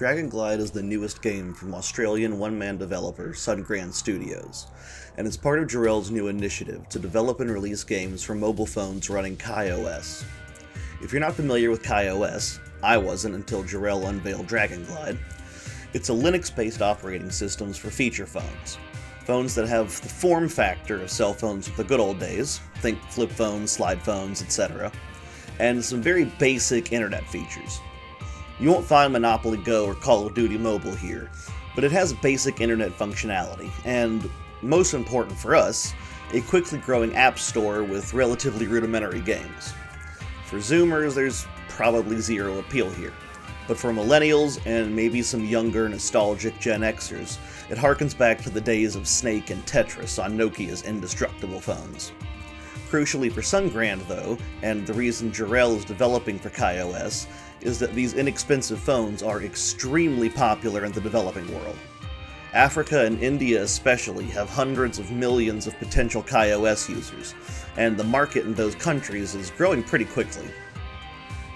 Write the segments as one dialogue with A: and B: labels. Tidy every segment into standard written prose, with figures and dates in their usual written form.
A: Dragon Glide is the newest game from Australian one-man developer Sungrand Studios, and it's part of Jerrel's new initiative to develop and release games for mobile phones running KaiOS. If you're not familiar with KaiOS, I wasn't until Jerrel unveiled Dragon Glide. It's a Linux-based operating system for feature phones. Phones that have the form factor of cell phones of the good old days, think flip phones, slide phones, etc., and some very basic internet features. You won't find Monopoly Go or Call of Duty Mobile here, but it has basic internet functionality, and, most important for us, a quickly growing app store with relatively rudimentary games. For Zoomers, there's probably zero appeal here, but for millennials and maybe some younger nostalgic Gen Xers, it harkens back to the days of Snake and Tetris on Nokia's indestructible phones. Crucially for Sungrand, though, and the reason Jerrel is developing for KaiOS, is that these inexpensive phones are extremely popular in the developing world. Africa and India especially have hundreds of millions of potential KaiOS users, and the market in those countries is growing pretty quickly.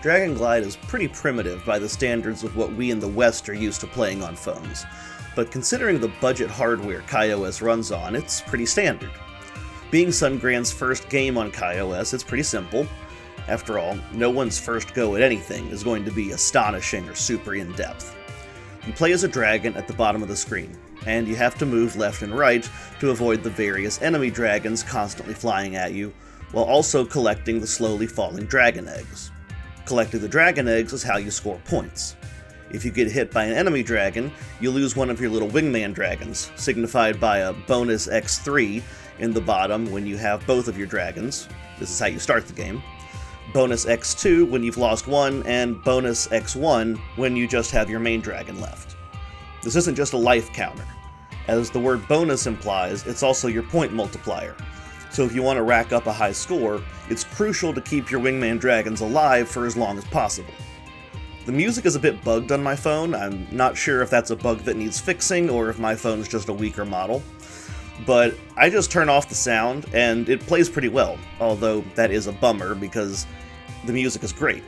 A: Dragon Glide is pretty primitive by the standards of what we in the West are used to playing on phones, but considering the budget hardware KaiOS runs on, it's pretty standard. Being Sungrand's first game on KaiOS, it's pretty simple. After all, no one's first go at anything is going to be astonishing or super in-depth. You play as a dragon at the bottom of the screen, and you have to move left and right to avoid the various enemy dragons constantly flying at you, while also collecting the slowly falling dragon eggs. Collecting the dragon eggs is how you score points. If you get hit by an enemy dragon, you lose one of your little wingman dragons, signified by a bonus X3 in the bottom when you have both of your dragons. This is how you start the game. Bonus X2 when you've lost one, and bonus X1 when you just have your main dragon left. This isn't just a life counter. As the word bonus implies, it's also your point multiplier. So if you want to rack up a high score, it's crucial to keep your wingman dragons alive for as long as possible. The music is a bit bugged on my phone. I'm not sure if that's a bug that needs fixing or if my phone's just a weaker model. But I just turn off the sound, and it plays pretty well, although that is a bummer because the music is great,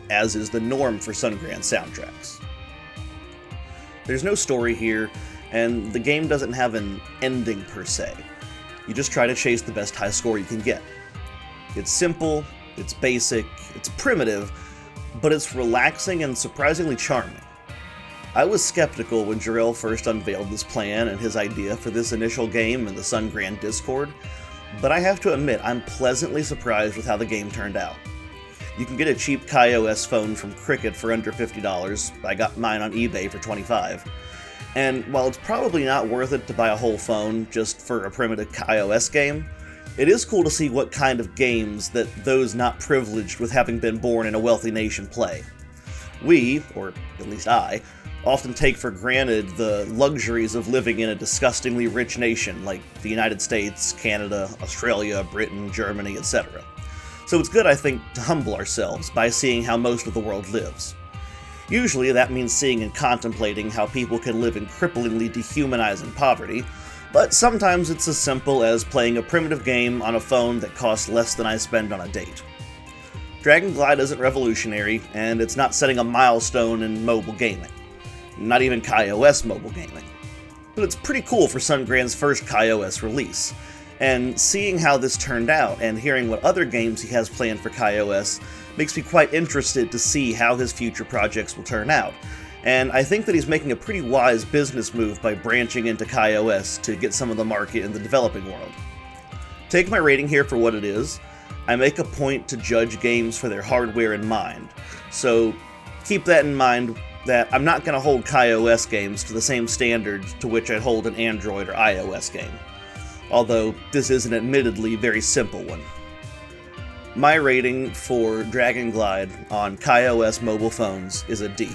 A: as is the norm for Sungrand soundtracks. There's no story here, and the game doesn't have an ending per se. You just try to chase the best high score you can get. It's simple, it's basic, it's primitive, but it's relaxing and surprisingly charming. I was skeptical when Jerrel first unveiled this plan and his idea for this initial game in the Sungrand Discord, but I have to admit I'm pleasantly surprised with how the game turned out. You can get a cheap KaiOS phone from Cricket for under $50, I got mine on eBay for $25, and while it's probably not worth it to buy a whole phone just for a primitive KaiOS game, it is cool to see what kind of games that those not privileged with having been born in a wealthy nation play. We, or at least I, often take for granted the luxuries of living in a disgustingly rich nation like the United States, Canada, Australia, Britain, Germany, etc. So it's good, I think, to humble ourselves by seeing how most of the world lives. Usually that means seeing and contemplating how people can live in cripplingly dehumanizing poverty, but sometimes it's as simple as playing a primitive game on a phone that costs less than I spend on a date. Dragon Glide isn't revolutionary, and it's not setting a milestone in mobile gaming. Not even KaiOS mobile gaming. But it's pretty cool for Sungrand's first KaiOS release, and seeing how this turned out and hearing what other games he has planned for KaiOS makes me quite interested to see how his future projects will turn out, and I think that he's making a pretty wise business move by branching into KaiOS to get some of the market in the developing world. Take my rating here for what it is. I make a point to judge games for their hardware in mind, so keep that in mind that I'm not going to hold KaiOS games to the same standards to which I'd hold an Android or iOS game, although this is an admittedly very simple one. My rating for Dragon Glide on KaiOS mobile phones is a D.